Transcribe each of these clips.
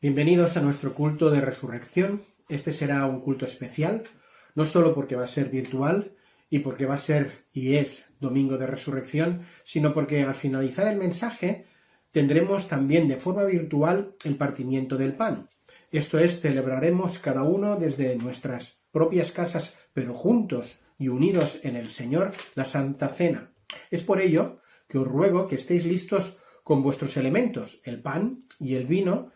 Bienvenidos a nuestro culto de resurrección. Este será un culto especial, no solo porque va a ser virtual y porque va a ser y es domingo de resurrección, sino porque al finalizar el mensaje tendremos también de forma virtual el partimiento del pan. Esto es, celebraremos cada uno desde nuestras propias casas, pero juntos y unidos en el Señor, la Santa Cena. Es por ello que os ruego que estéis listos con vuestros elementos, el pan y el vino,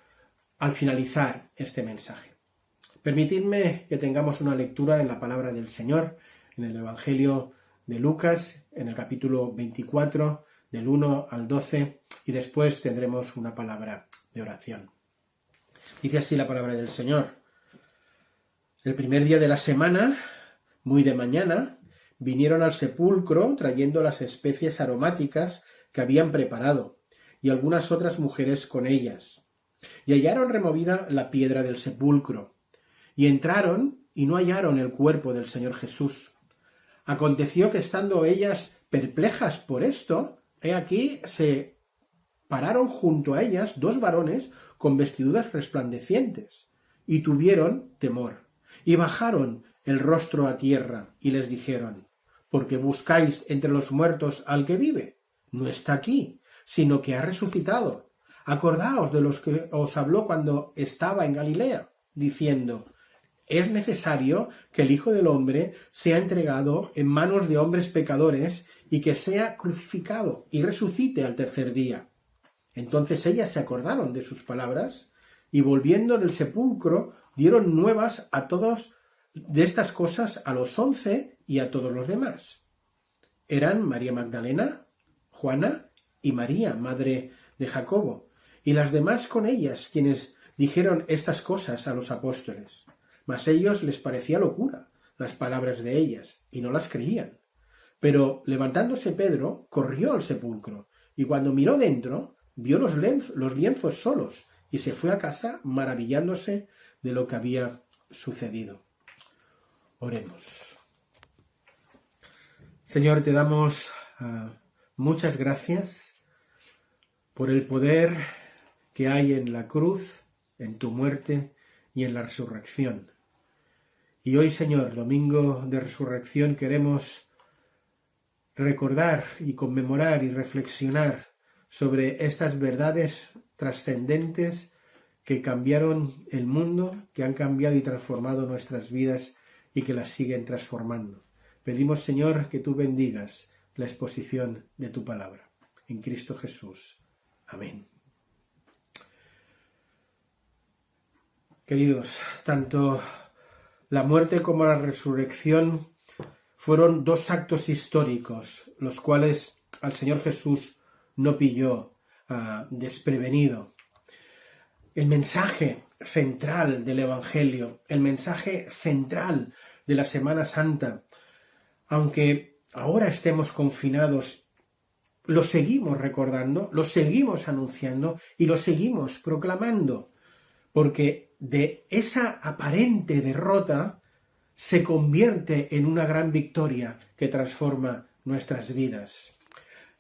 al finalizar este mensaje. Permitidme que tengamos una lectura en la palabra del Señor, en el Evangelio de Lucas, en el capítulo 24, del 1 al 12, y después tendremos una palabra de oración. Dice así la palabra del Señor. El primer día de la semana, muy de mañana, vinieron al sepulcro trayendo las especies aromáticas que habían preparado, y algunas otras mujeres con ellas. Y hallaron removida la piedra del sepulcro, y entraron y no hallaron el cuerpo del Señor Jesús. Aconteció que estando ellas perplejas por esto, he aquí se pararon junto a ellas dos varones con vestiduras resplandecientes, y tuvieron temor, y bajaron el rostro a tierra, y les dijeron: ¿por qué buscáis entre los muertos al que vive? No está aquí, sino que ha resucitado. Acordaos de los que os habló cuando estaba en Galilea, diciendo: es necesario que el Hijo del Hombre sea entregado en manos de hombres pecadores y que sea crucificado y resucite al tercer día. Entonces ellas se acordaron de sus palabras y volviendo del sepulcro dieron nuevas a todos de estas cosas a los 11 y a todos los demás. Eran María Magdalena, Juana y María, madre de Jacobo, y las demás con ellas, quienes dijeron estas cosas a los apóstoles. Mas ellos les parecía locura las palabras de ellas, y no las creían. Pero levantándose Pedro, corrió al sepulcro, y cuando miró dentro, vio los lienzos solos, y se fue a casa maravillándose de lo que había sucedido. Oremos. Señor, te damos muchas gracias por el poder que hay en la cruz, en tu muerte y en la resurrección. Y hoy, Señor, domingo de resurrección, queremos recordar y conmemorar y reflexionar sobre estas verdades trascendentes que cambiaron el mundo, que han cambiado y transformado nuestras vidas y que las siguen transformando. Pedimos, Señor, que tú bendigas la exposición de tu palabra. En Cristo Jesús. Amén. Queridos, tanto la muerte como la resurrección fueron dos actos históricos, los cuales al Señor Jesús no pilló desprevenido. El mensaje central del Evangelio, el mensaje central de la Semana Santa, aunque ahora estemos confinados, lo seguimos recordando, lo seguimos anunciando y lo seguimos proclamando, porque de esa aparente derrota se convierte en una gran victoria que transforma nuestras vidas.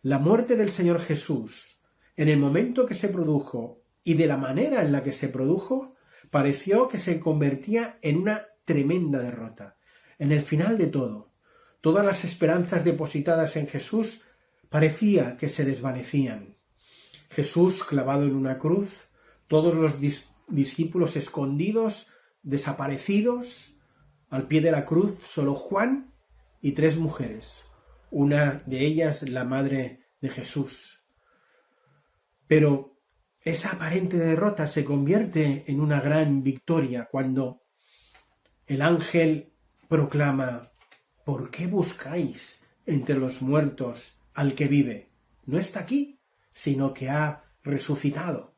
La muerte del Señor Jesús, en el momento que se produjo y de la manera en la que se produjo, pareció que se convertía en una tremenda derrota. En el final de todo, todas las esperanzas depositadas en Jesús parecía que se desvanecían. Jesús clavado en una cruz, todos los discípulos escondidos, desaparecidos, al pie de la cruz solo Juan y 3 mujeres, una de ellas la madre de Jesús. Pero esa aparente derrota se convierte en una gran victoria cuando el ángel proclama: ¿por qué buscáis entre los muertos al que vive? No está aquí, sino que ha resucitado.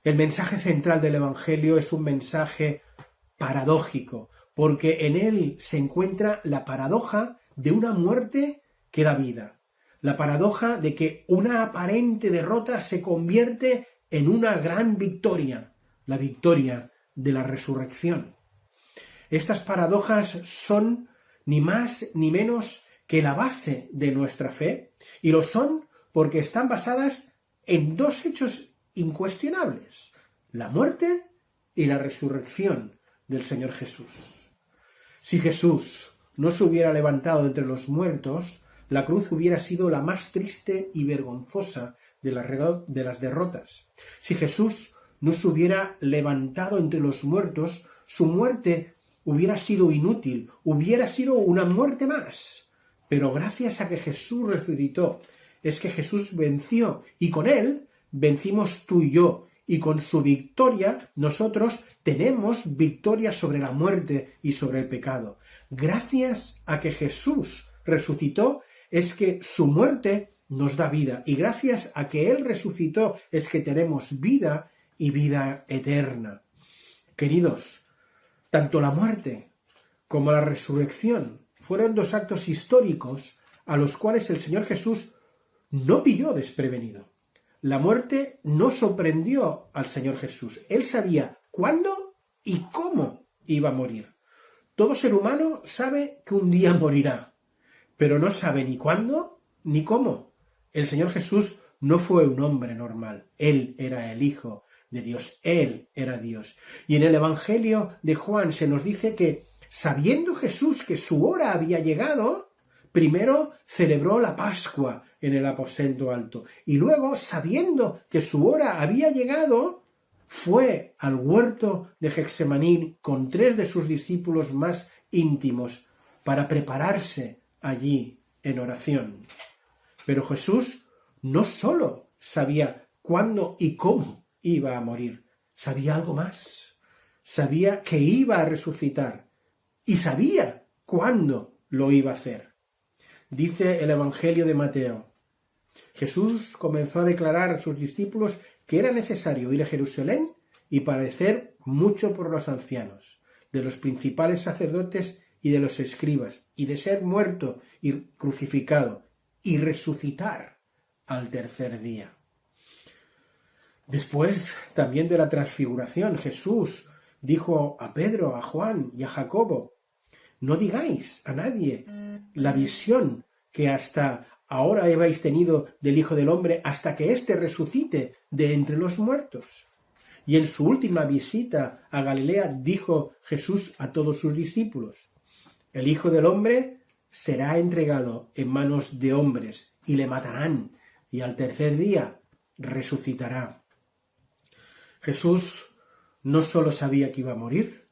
El mensaje central del Evangelio es un mensaje paradójico, porque en él se encuentra la paradoja de una muerte que da vida, la paradoja de que una aparente derrota se convierte en una gran victoria, la victoria de la resurrección. Estas paradojas son ni más ni menos que la base de nuestra fe, y lo son porque están basadas en 2 hechos incuestionables: la muerte y la resurrección del Señor Jesús. Si Jesús no se hubiera levantado entre los muertos, la cruz hubiera sido la más triste y vergonzosa de las derrotas. Si Jesús no se hubiera levantado entre los muertos, su muerte hubiera sido inútil, hubiera sido una muerte más. Pero gracias a que Jesús resucitó, es que Jesús venció, y con él vencimos tú y yo, y con su victoria nosotros tenemos victoria sobre la muerte y sobre el pecado. Gracias a que Jesús resucitó, es que su muerte nos da vida, y gracias a que él resucitó es que tenemos vida y vida eterna. Queridos, tanto la muerte como la resurrección fueron dos actos históricos a los cuales el Señor Jesús no pilló desprevenido. La muerte no sorprendió al Señor Jesús. Él sabía cuándo y cómo iba a morir. Todo ser humano sabe que un día morirá, pero no sabe ni cuándo ni cómo. El Señor Jesús no fue un hombre normal. Él era el Hijo de Dios. Él era Dios. Y en el Evangelio de Juan se nos dice que, sabiendo Jesús que su hora había llegado, primero celebró la Pascua en el aposento alto, y luego, sabiendo que su hora había llegado, fue al huerto de Getsemaní con 3 de sus discípulos más íntimos para prepararse allí en oración. Pero Jesús no sólo sabía cuándo y cómo iba a morir, sabía algo más. Sabía que iba a resucitar y sabía cuándo lo iba a hacer. Dice el Evangelio de Mateo: Jesús comenzó a declarar a sus discípulos que era necesario ir a Jerusalén y padecer mucho por los ancianos, de los principales sacerdotes y de los escribas, y de ser muerto y crucificado, y resucitar al tercer día. Después también de la transfiguración, Jesús dijo a Pedro, a Juan y a Jacobo: no digáis a nadie la visión que hasta ahora habéis tenido del Hijo del Hombre, hasta que éste resucite de entre los muertos. Y en su última visita a Galilea dijo Jesús a todos sus discípulos: el Hijo del Hombre será entregado en manos de hombres, y le matarán, y al tercer día resucitará. Jesús no solo sabía que iba a morir,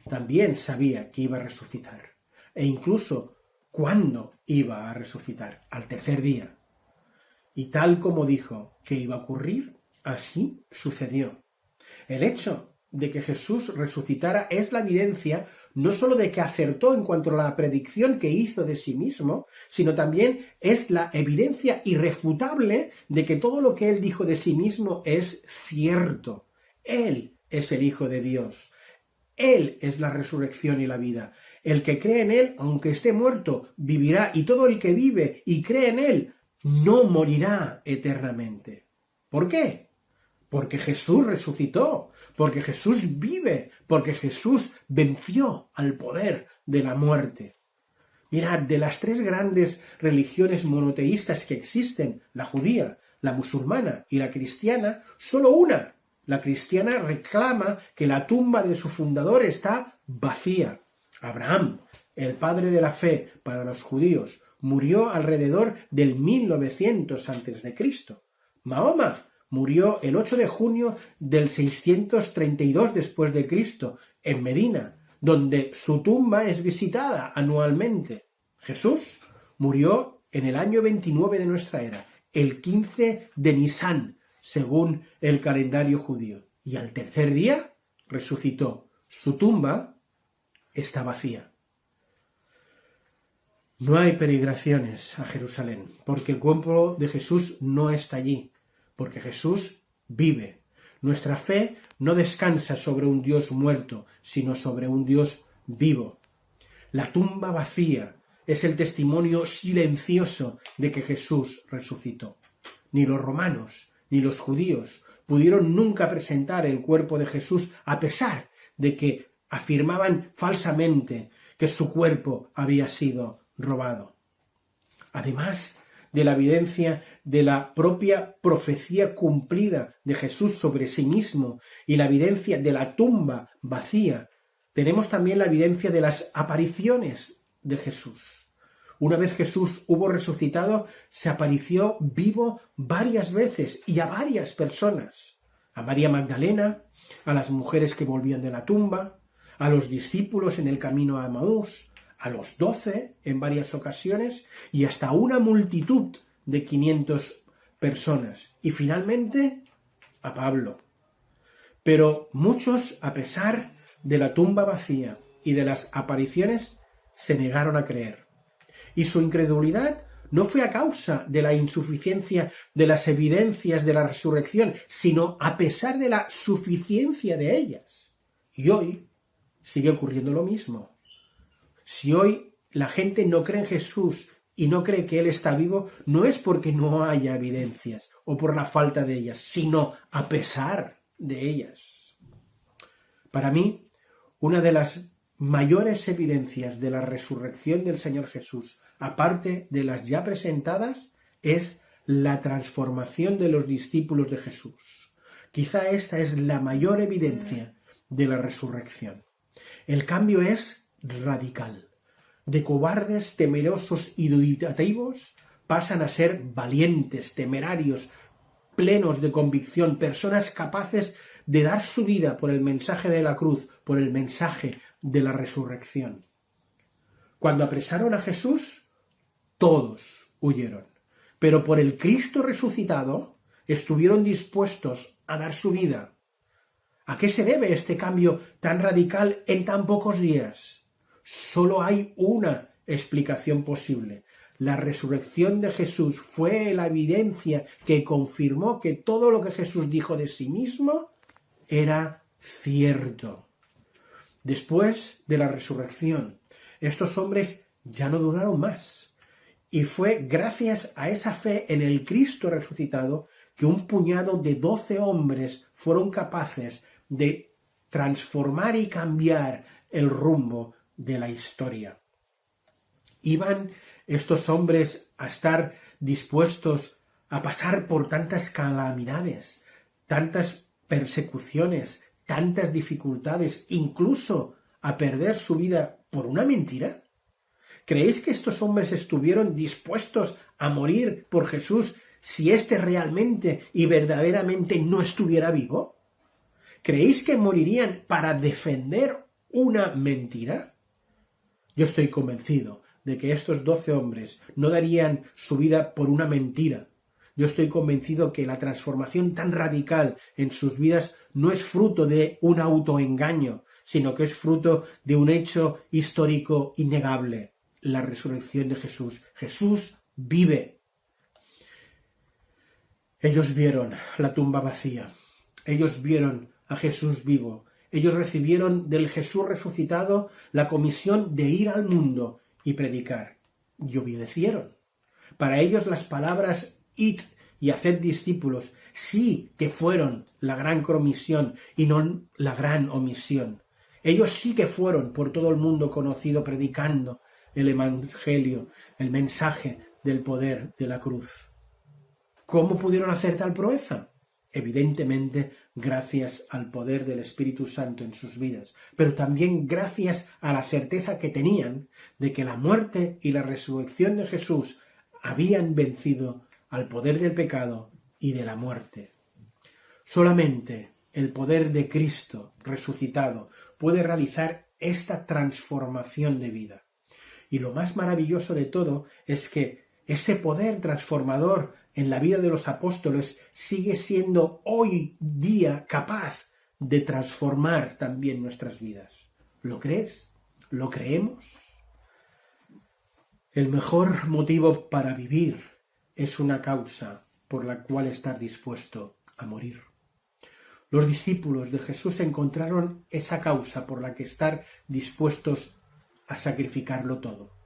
también sabía que iba a resucitar, e incluso cuándo iba a resucitar, al tercer día. Y tal como dijo que iba a ocurrir, así sucedió. El hecho de que Jesús resucitara es la evidencia no sólo de que acertó en cuanto a la predicción que hizo de sí mismo, sino también es la evidencia irrefutable de que todo lo que él dijo de sí mismo es cierto. Él es el Hijo de Dios. Él es la resurrección y la vida. El que cree en él, aunque esté muerto, vivirá, y todo el que vive y cree en él no morirá eternamente. ¿Por qué? Porque Jesús resucitó, porque Jesús vive, porque Jesús venció al poder de la muerte. Mirad, de las 3 grandes religiones monoteístas que existen, la judía, la musulmana y la cristiana, solo una, la cristiana, reclama que la tumba de su fundador está vacía. Abraham, el padre de la fe para los judíos, murió alrededor del 1900 a.C. Mahoma murió el 8 de junio del 632 después de Cristo en Medina, donde su tumba es visitada anualmente. Jesús murió en el año 29 de nuestra era, el 15 de Nisán, según el calendario judío, y al tercer día resucitó. Su tumba está vacía. No hay peregrinaciones a Jerusalén, porque el cuerpo de Jesús no está allí, porque Jesús vive. Nuestra fe no descansa sobre un Dios muerto, sino sobre un Dios vivo. La tumba vacía es el testimonio silencioso de que Jesús resucitó. Ni los romanos ni los judíos pudieron nunca presentar el cuerpo de Jesús, a pesar de que afirmaban falsamente que su cuerpo había sido robado. Además de la evidencia de la propia profecía cumplida de Jesús sobre sí mismo y la evidencia de la tumba vacía, tenemos también la evidencia de las apariciones de Jesús. Una vez Jesús hubo resucitado, se apareció vivo varias veces y a varias personas. A María Magdalena, a las mujeres que volvían de la tumba, a los discípulos en el camino a Emaús, a los 12 en varias ocasiones y hasta una multitud de 500 personas. Y finalmente a Pablo. Pero muchos, a pesar de la tumba vacía y de las apariciones, se negaron a creer. Y su incredulidad no fue a causa de la insuficiencia de las evidencias de la resurrección, sino a pesar de la suficiencia de ellas. Y hoy sigue ocurriendo lo mismo. Si hoy la gente no cree en Jesús y no cree que Él está vivo, no es porque no haya evidencias o por la falta de ellas, sino a pesar de ellas. Para mí, una de las mayores evidencias de la resurrección del Señor Jesús, aparte de las ya presentadas, es la transformación de los discípulos de Jesús. Quizá esta es la mayor evidencia de la resurrección. El cambio es radical. De cobardes, temerosos y dubitativos pasan a ser valientes, temerarios, plenos de convicción, personas capaces de dar su vida por el mensaje de la cruz, por el mensaje de la resurrección. Cuando apresaron a Jesús, todos huyeron, pero por el Cristo resucitado estuvieron dispuestos a dar su vida. ¿A qué se debe este cambio tan radical en tan pocos días? Solo hay una explicación posible. La resurrección de Jesús fue la evidencia que confirmó que todo lo que Jesús dijo de sí mismo era cierto. Después de la resurrección, estos hombres ya no duraron más. Y fue gracias a esa fe en el Cristo resucitado que un puñado de 12 hombres fueron capaces de transformar y cambiar el rumbo de la historia. ¿Iban estos hombres a estar dispuestos a pasar por tantas calamidades, tantas persecuciones, tantas dificultades, incluso a perder su vida por una mentira? ¿Creéis que estos hombres estuvieron dispuestos a morir por Jesús si éste realmente y verdaderamente no estuviera vivo? ¿Creéis que morirían para defender una mentira? Yo estoy convencido de que estos 12 hombres no darían su vida por una mentira. Yo estoy convencido que la transformación tan radical en sus vidas no es fruto de un autoengaño, sino que es fruto de un hecho histórico innegable, la resurrección de Jesús. Jesús vive. Ellos vieron la tumba vacía. Ellos vieron a Jesús vivo. Ellos recibieron del Jesús resucitado la comisión de ir al mundo y predicar. Y obedecieron. Para ellos las palabras id y haced discípulos sí que fueron la gran comisión y no la gran omisión. Ellos sí que fueron por todo el mundo conocido predicando el evangelio, el mensaje del poder de la cruz. ¿Cómo pudieron hacer tal proeza? Evidentemente, gracias al poder del Espíritu Santo en sus vidas, pero también gracias a la certeza que tenían de que la muerte y la resurrección de Jesús habían vencido al poder del pecado y de la muerte. Solamente el poder de Cristo resucitado puede realizar esta transformación de vida. Y lo más maravilloso de todo es que ese poder transformador en la vida de los apóstoles sigue siendo hoy día capaz de transformar también nuestras vidas. ¿Lo crees? ¿Lo creemos? El mejor motivo para vivir es una causa por la cual estar dispuesto a morir. Los discípulos de Jesús encontraron esa causa por la que estar dispuestos a sacrificarlo todo.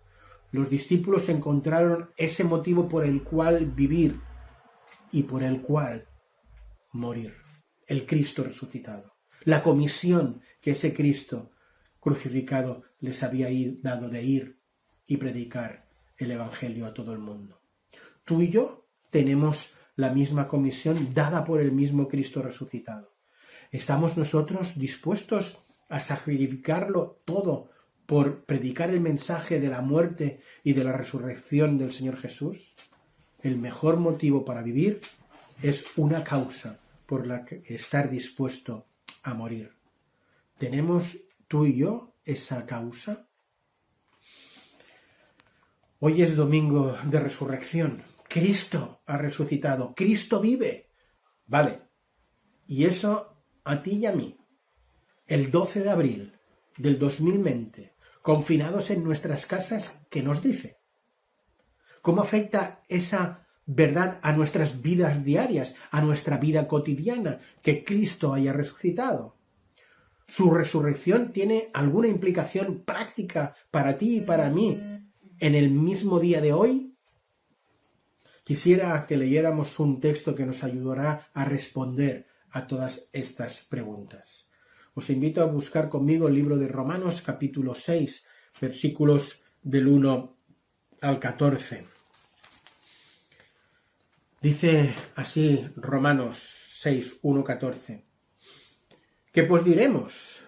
Los discípulos encontraron ese motivo por el cual vivir y por el cual morir. El Cristo resucitado. La comisión que ese Cristo crucificado les había dado de ir y predicar el Evangelio a todo el mundo. tú y yo tenemos la misma comisión dada por el mismo Cristo resucitado. ¿Estamos nosotros dispuestos a sacrificarlo todo por predicar el mensaje de la muerte y de la resurrección del Señor Jesús? El mejor motivo para vivir es una causa por la que estar dispuesto a morir. ¿Tenemos tú y yo esa causa? Hoy es domingo de resurrección. Cristo ha resucitado. Cristo vive. Vale. Y eso a ti y a mí. El 12 de abril del 2020, confinados en nuestras casas, ¿qué nos dice? ¿Cómo afecta esa verdad a nuestras vidas diarias, a nuestra vida cotidiana, que Cristo haya resucitado? ¿Su resurrección tiene alguna implicación práctica para ti y para mí en el mismo día de hoy? Quisiera que leyéramos un texto que nos ayudará a responder a todas estas preguntas. Os invito a buscar conmigo el libro de Romanos, capítulo 6, versículos del 1 al 14. Dice así Romanos 6, 1, 14. ¿Qué pues diremos?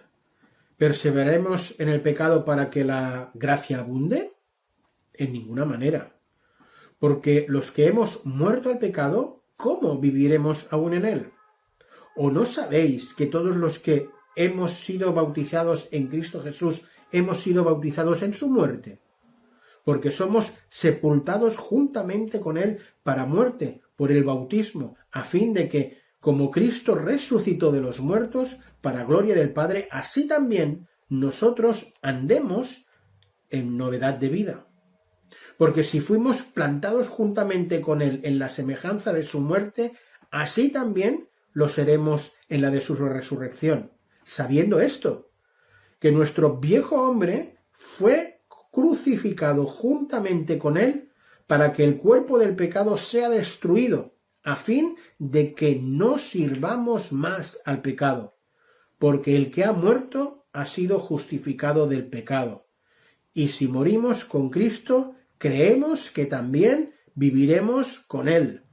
¿Perseveraremos en el pecado para que la gracia abunde? En ninguna manera. Porque los que hemos muerto al pecado, ¿cómo viviremos aún en él? ¿O no sabéis que todos los que hemos sido bautizados en Cristo Jesús hemos sido bautizados en su muerte? Porque somos sepultados juntamente con él para muerte por el bautismo, a fin de que, como Cristo resucitó de los muertos, para gloria del Padre, así también nosotros andemos en novedad de vida. Porque si fuimos plantados juntamente con él en la semejanza de su muerte, así también lo seremos en la de su resurrección, sabiendo esto, que nuestro viejo hombre fue crucificado juntamente con él para que el cuerpo del pecado sea destruido, a fin de que no sirvamos más al pecado, porque el que ha muerto ha sido justificado del pecado. Y si morimos con Cristo, creemos que también viviremos con él,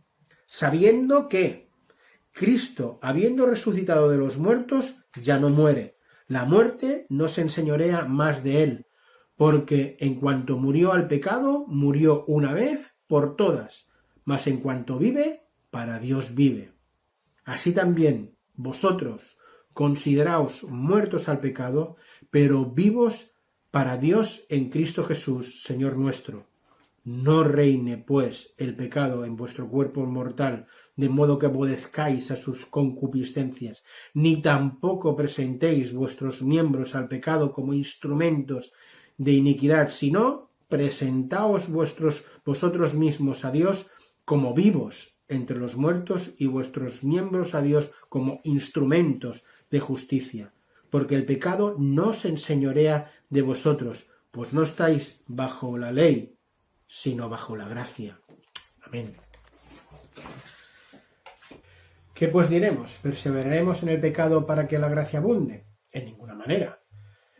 sabiendo que Cristo, habiendo resucitado de los muertos, ya no muere. La muerte no se enseñorea más de él, porque en cuanto murió al pecado, murió una vez por todas, mas en cuanto vive, para Dios vive. Así también vosotros consideraos muertos al pecado, pero vivos para Dios en Cristo Jesús, Señor nuestro. No reine, pues, el pecado en vuestro cuerpo mortal, de modo que obedezcáis a sus concupiscencias, ni tampoco presentéis vuestros miembros al pecado como instrumentos de iniquidad, sino presentaos vosotros mismos a Dios como vivos entre los muertos y vuestros miembros a Dios como instrumentos de justicia. Porque el pecado no se enseñorea de vosotros, pues no estáis bajo la ley, sino bajo la gracia. Amén. ¿Qué pues diremos? ¿Perseveraremos en el pecado para que la gracia abunde? En ninguna manera.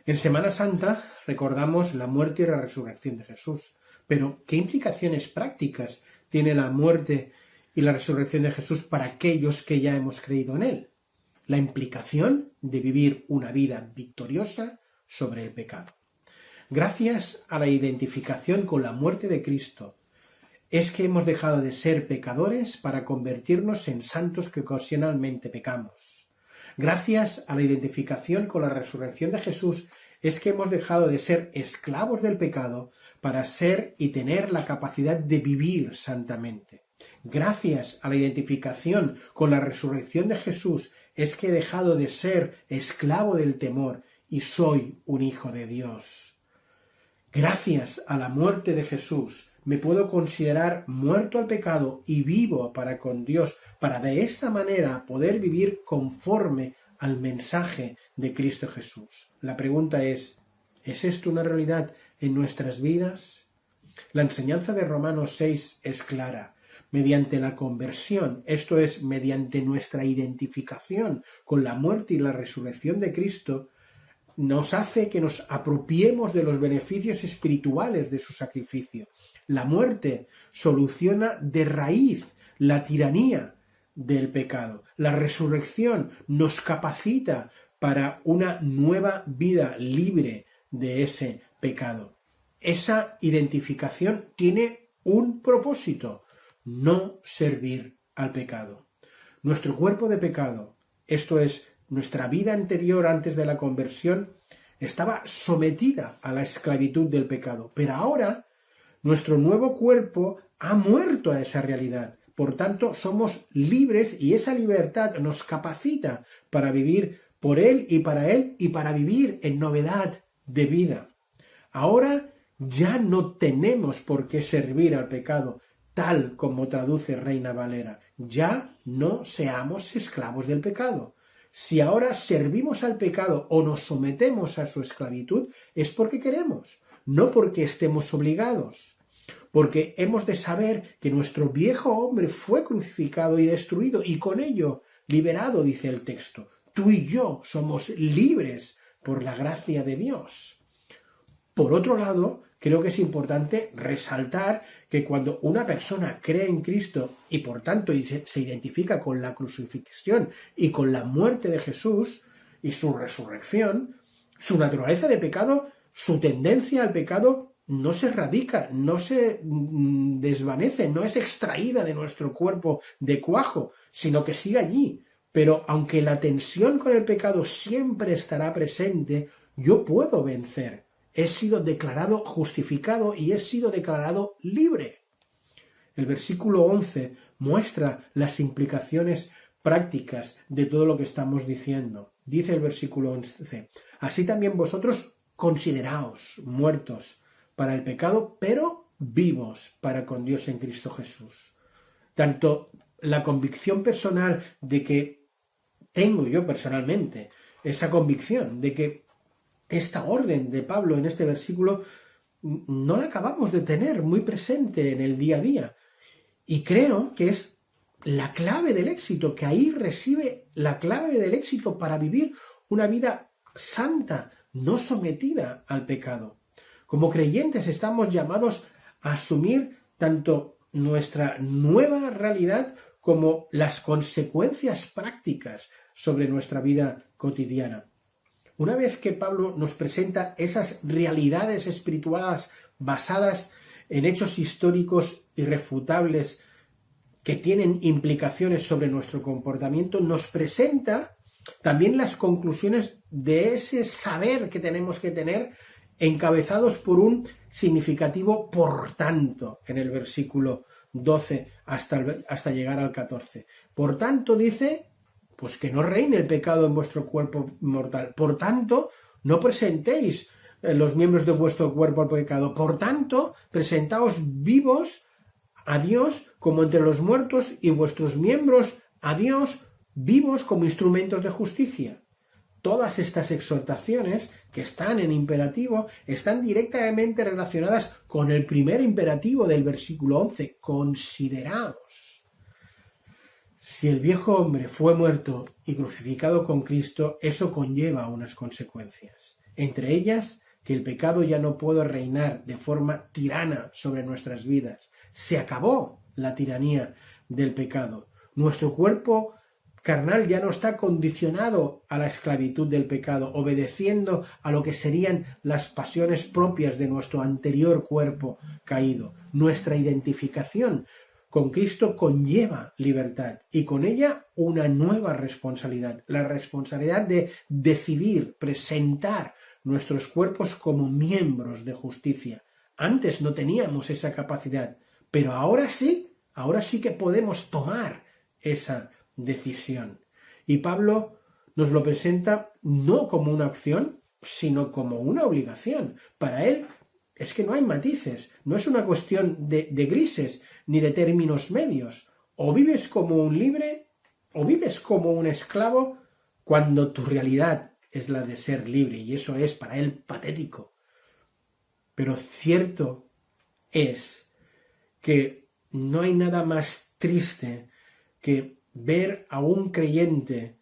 En Semana Santa recordamos la muerte y la resurrección de Jesús. Pero, ¿qué implicaciones prácticas tiene la muerte y la resurrección de Jesús para aquellos que ya hemos creído en él? La implicación de vivir una vida victoriosa sobre el pecado. Gracias a la identificación con la muerte de Cristo, es que hemos dejado de ser pecadores para convertirnos en santos que ocasionalmente pecamos. Gracias a la identificación con la resurrección de Jesús, es que hemos dejado de ser esclavos del pecado para ser y tener la capacidad de vivir santamente. Gracias a la identificación con la resurrección de Jesús, es que he dejado de ser esclavo del temor y soy un hijo de Dios. Gracias a la muerte de Jesús, me puedo considerar muerto al pecado y vivo para con Dios, para de esta manera poder vivir conforme al mensaje de Cristo Jesús. La pregunta ¿es esto una realidad en nuestras vidas? La enseñanza de Romanos 6 es clara. Mediante la conversión, esto es, mediante nuestra identificación con la muerte y la resurrección de Cristo, nos hace que nos apropiemos de los beneficios espirituales de su sacrificio. La muerte soluciona de raíz la tiranía del pecado. La resurrección nos capacita para una nueva vida libre de ese pecado. Esa identificación tiene un propósito: no servir al pecado. Nuestro cuerpo de pecado, esto es, nuestra vida anterior antes de la conversión, estaba sometida a la esclavitud del pecado, pero ahora nuestro nuevo cuerpo ha muerto a esa realidad. Por tanto, somos libres y esa libertad nos capacita para vivir por Él y para vivir en novedad de vida. Ahora ya no tenemos por qué servir al pecado, tal como traduce Reina Valera. Ya no seamos esclavos del pecado. Si ahora servimos al pecado o nos sometemos a su esclavitud, es porque queremos, no porque estemos obligados. Porque hemos de saber que nuestro viejo hombre fue crucificado y destruido, y con ello liberado, dice el texto. Tú y yo somos libres por la gracia de Dios. Por otro lado, creo que es importante resaltar que cuando una persona cree en Cristo y por tanto se identifica con la crucifixión y con la muerte de Jesús y su resurrección, su naturaleza de pecado, su tendencia al pecado no se radica, no se desvanece, no es extraída de nuestro cuerpo de cuajo, sino que sigue allí. Pero aunque la tensión con el pecado siempre estará presente, yo puedo vencer. He sido declarado justificado y he sido declarado libre. El versículo 11 muestra las implicaciones prácticas de todo lo que estamos diciendo. Dice el versículo 11: así también vosotros consideraos muertos para el pecado, pero vivos para con Dios en Cristo Jesús. Tanto la convicción personal de que tengo yo personalmente, esa convicción de que esta orden de Pablo en este versículo no la acabamos de tener muy presente en el día a día. Y creo que es la clave del éxito, que ahí reside la clave del éxito para vivir una vida santa, no sometida al pecado. Como creyentes estamos llamados a asumir tanto nuestra nueva realidad como las consecuencias prácticas sobre nuestra vida cotidiana. Una vez que Pablo nos presenta esas realidades espirituales basadas en hechos históricos irrefutables que tienen implicaciones sobre nuestro comportamiento, nos presenta también las conclusiones de ese saber que tenemos que tener, encabezados por un significativo por tanto en el versículo 12 hasta llegar al 14. Por tanto, dice, pues que no reine el pecado en vuestro cuerpo mortal. Por tanto, no presentéis los miembros de vuestro cuerpo al pecado. Por tanto, presentaos vivos a Dios como entre los muertos y vuestros miembros a Dios vivos como instrumentos de justicia. Todas estas exhortaciones que están en imperativo están directamente relacionadas con el primer imperativo del versículo 11. Consideraos. Si el viejo hombre fue muerto y crucificado con Cristo, eso conlleva unas consecuencias. Entre ellas, que el pecado ya no puede reinar de forma tirana sobre nuestras vidas. Se acabó la tiranía del pecado. Nuestro cuerpo carnal ya no está condicionado a la esclavitud del pecado, obedeciendo a lo que serían las pasiones propias de nuestro anterior cuerpo caído. Nuestra identificación con Cristo conlleva libertad y con ella una nueva responsabilidad, la responsabilidad de decidir, presentar nuestros cuerpos como miembros de justicia. Antes no teníamos esa capacidad, pero ahora sí que podemos tomar esa decisión. Y Pablo nos lo presenta no como una opción, sino como una obligación. Para él es que no hay matices, no es una cuestión de grises ni de términos medios. O vives como un libre o vives como un esclavo cuando tu realidad es la de ser libre, y eso es para él patético. Pero cierto es que no hay nada más triste que ver a un creyente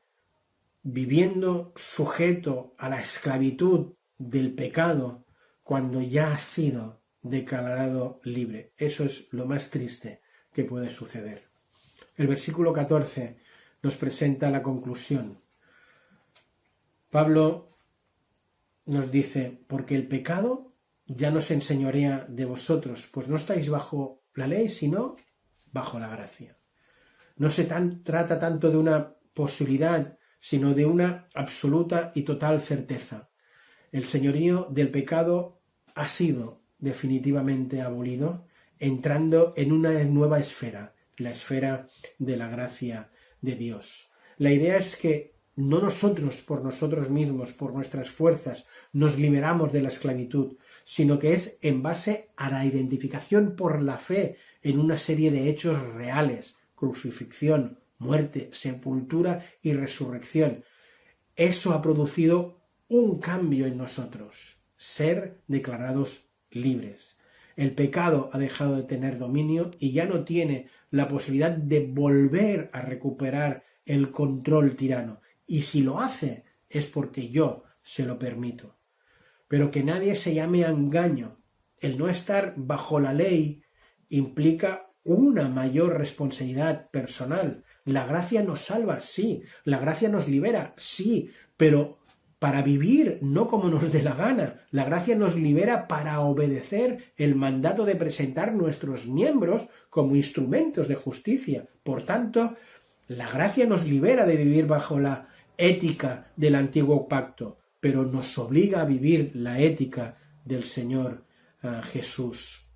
viviendo sujeto a la esclavitud del pecado cuando ya ha sido declarado libre. Eso es lo más triste que puede suceder. El versículo 14 nos presenta la conclusión. Pablo nos dice, porque el pecado ya no se enseñorea de vosotros, pues no estáis bajo la ley, sino bajo la gracia. No se trata tanto de una posibilidad, sino de una absoluta y total certeza. El señorío del pecado ha sido definitivamente abolido, entrando en una nueva esfera, la esfera de la gracia de Dios. La idea es que no nosotros, por nosotros mismos, por nuestras fuerzas, nos liberamos de la esclavitud, sino que es en base a la identificación por la fe en una serie de hechos reales: crucifixión, muerte, sepultura y resurrección. Eso ha producido un cambio en nosotros, ser declarados libres. El pecado ha dejado de tener dominio y ya no tiene la posibilidad de volver a recuperar el control tirano. Y si lo hace es porque yo se lo permito. Pero que nadie se llame a engaño. El no estar bajo la ley implica una mayor responsabilidad personal. La gracia nos salva, sí. La gracia nos libera, sí. Pero para vivir no como nos dé la gana. La gracia nos libera para obedecer el mandato de presentar nuestros miembros como instrumentos de justicia. Por tanto, la gracia nos libera de vivir bajo la ética del antiguo pacto, pero nos obliga a vivir la ética del Señor Jesús.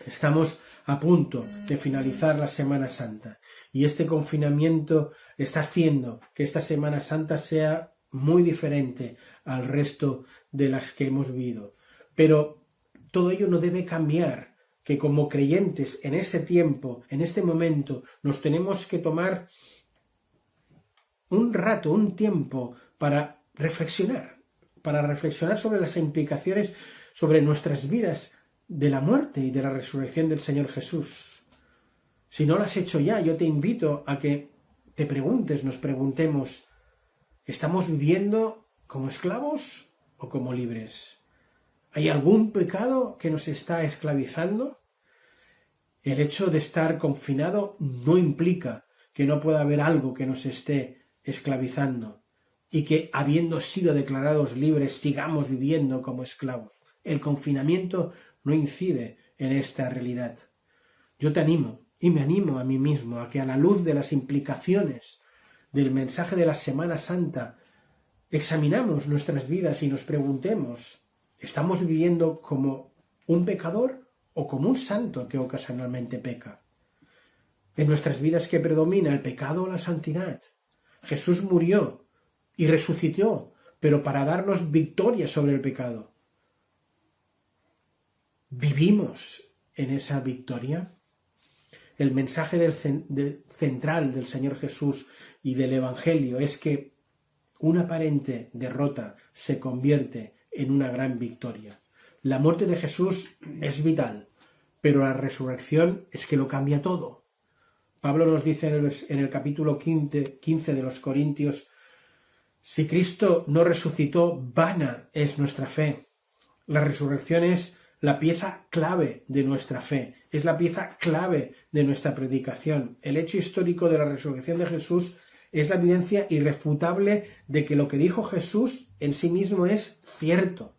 Estamos a punto de finalizar la Semana Santa y este confinamiento está haciendo que esta Semana Santa sea muy diferente al resto de las que hemos vivido. Pero todo ello no debe cambiar, que como creyentes en este tiempo, en este momento, nos tenemos que tomar un rato, un tiempo para reflexionar sobre las implicaciones sobre nuestras vidas de la muerte y de la resurrección del Señor Jesús. Si no lo has hecho ya, yo te invito a que te preguntes, nos preguntemos, ¿estamos viviendo como esclavos o como libres? ¿Hay algún pecado que nos está esclavizando? El hecho de estar confinado no implica que no pueda haber algo que nos esté esclavizando y que, habiendo sido declarados libres, sigamos viviendo como esclavos. El confinamiento no incide en esta realidad. Yo te animo y me animo a mí mismo a que, a la luz de las implicaciones del mensaje de la Semana Santa, examinamos nuestras vidas y nos preguntemos, ¿estamos viviendo como un pecador o como un santo que ocasionalmente peca? En nuestras vidas, ¿qué predomina, el pecado o la santidad? Jesús murió y resucitó, pero para darnos victoria sobre el pecado. ¿Vivimos en esa victoria? El mensaje central del Señor Jesús y del Evangelio es que una aparente derrota se convierte en una gran victoria. La muerte de Jesús es vital, pero la resurrección es que lo cambia todo. Pablo nos dice en el capítulo 15 de los Corintios, si Cristo no resucitó, vana es nuestra fe. La resurrección es la pieza clave de nuestra fe, es la pieza clave de nuestra predicación. El hecho histórico de la resurrección de Jesús es la evidencia irrefutable de que lo que dijo Jesús en sí mismo es cierto.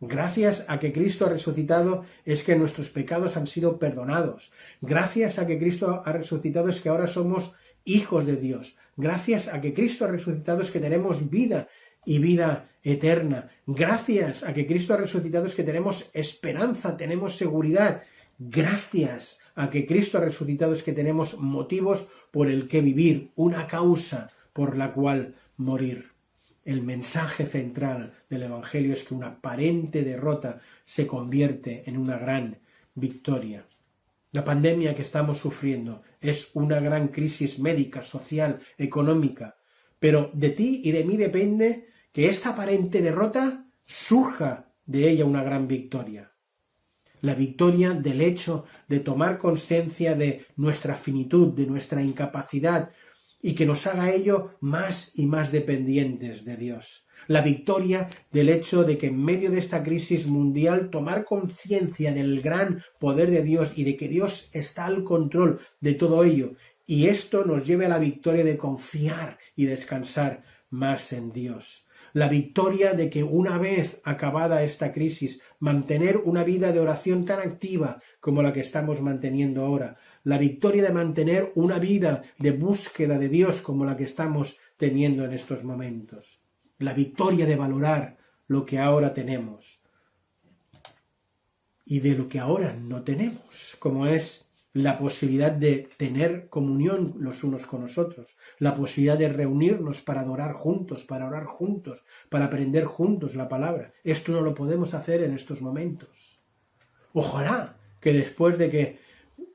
Gracias a que Cristo ha resucitado es que nuestros pecados han sido perdonados. Gracias a que Cristo ha resucitado es que ahora somos hijos de Dios. Gracias a que Cristo ha resucitado es que tenemos vida y vida eterna. Gracias a que Cristo ha resucitado es que tenemos esperanza, tenemos seguridad. Gracias a que Cristo ha resucitado es que tenemos motivos por el que vivir, una causa por la cual morir. El mensaje central del Evangelio es que una aparente derrota se convierte en una gran victoria. La pandemia que estamos sufriendo es una gran crisis médica, social, económica, pero de ti y de mí depende que esta aparente derrota surja de ella una gran victoria. La victoria del hecho de tomar conciencia de nuestra finitud, de nuestra incapacidad, y que nos haga ello más y más dependientes de Dios. La victoria del hecho de que en medio de esta crisis mundial tomar conciencia del gran poder de Dios y de que Dios está al control de todo ello, y esto nos lleve a la victoria de confiar y descansar más en Dios. La victoria de que una vez acabada esta crisis, mantener una vida de oración tan activa como la que estamos manteniendo ahora. La victoria de mantener una vida de búsqueda de Dios como la que estamos teniendo en estos momentos. La victoria de valorar lo que ahora tenemos y de lo que ahora no tenemos, como es la posibilidad de tener comunión los unos con los otros, la posibilidad de reunirnos para adorar juntos, para orar juntos, para aprender juntos la palabra. Esto no lo podemos hacer en estos momentos. Ojalá que después de que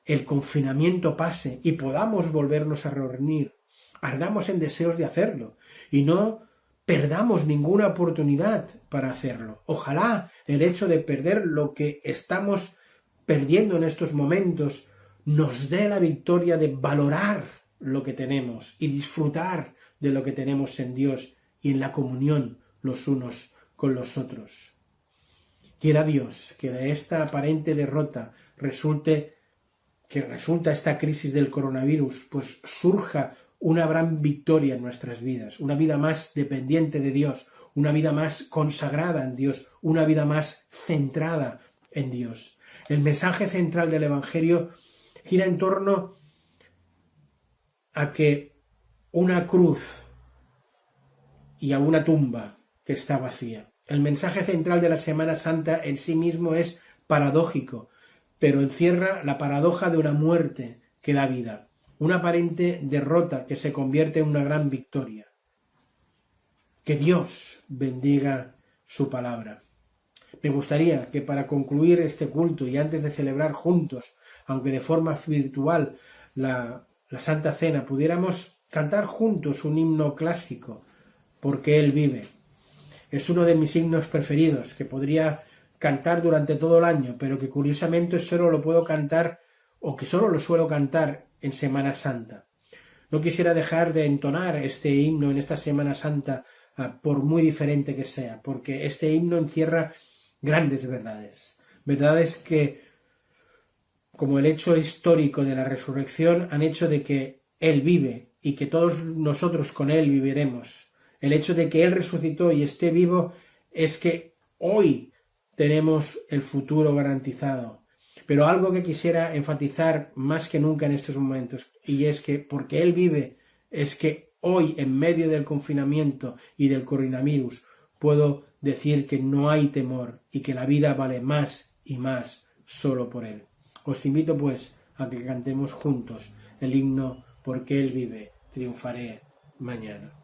el confinamiento pase y podamos volvernos a reunir, ardamos en deseos de hacerlo y no perdamos ninguna oportunidad para hacerlo. Ojalá el hecho de perder lo que estamos perdiendo en estos momentos nos dé la victoria de valorar lo que tenemos y disfrutar de lo que tenemos en Dios y en la comunión los unos con los otros. Quiera Dios que de esta aparente derrota resulta esta crisis del coronavirus, pues surja una gran victoria en nuestras vidas, una vida más dependiente de Dios, una vida más consagrada en Dios, una vida más centrada en Dios. El mensaje central del Evangelio gira en torno a que una cruz y a una tumba que está vacía. El mensaje central de la Semana Santa en sí mismo es paradójico, pero encierra la paradoja de una muerte que da vida, una aparente derrota que se convierte en una gran victoria. Que Dios bendiga su palabra. Me gustaría que para concluir este culto y antes de celebrar juntos, aunque de forma virtual, la Santa Cena, pudiéramos cantar juntos un himno clásico, Porque Él vive. Es uno de mis himnos preferidos, que podría cantar durante todo el año, pero que curiosamente solo lo puedo cantar, o que solo lo suelo cantar en Semana Santa. No quisiera dejar de entonar este himno en esta Semana Santa, por muy diferente que sea, porque este himno encierra grandes verdades, verdades que, como el hecho histórico de la resurrección, han hecho de que Él vive y que todos nosotros con Él viviremos. El hecho de que Él resucitó y esté vivo es que hoy tenemos el futuro garantizado. Pero algo que quisiera enfatizar más que nunca en estos momentos, y es que porque Él vive, es que hoy, en medio del confinamiento y del coronavirus, puedo decir que no hay temor y que la vida vale más y más solo por Él. Os invito pues a que cantemos juntos el himno Porque Él vive, triunfaré mañana.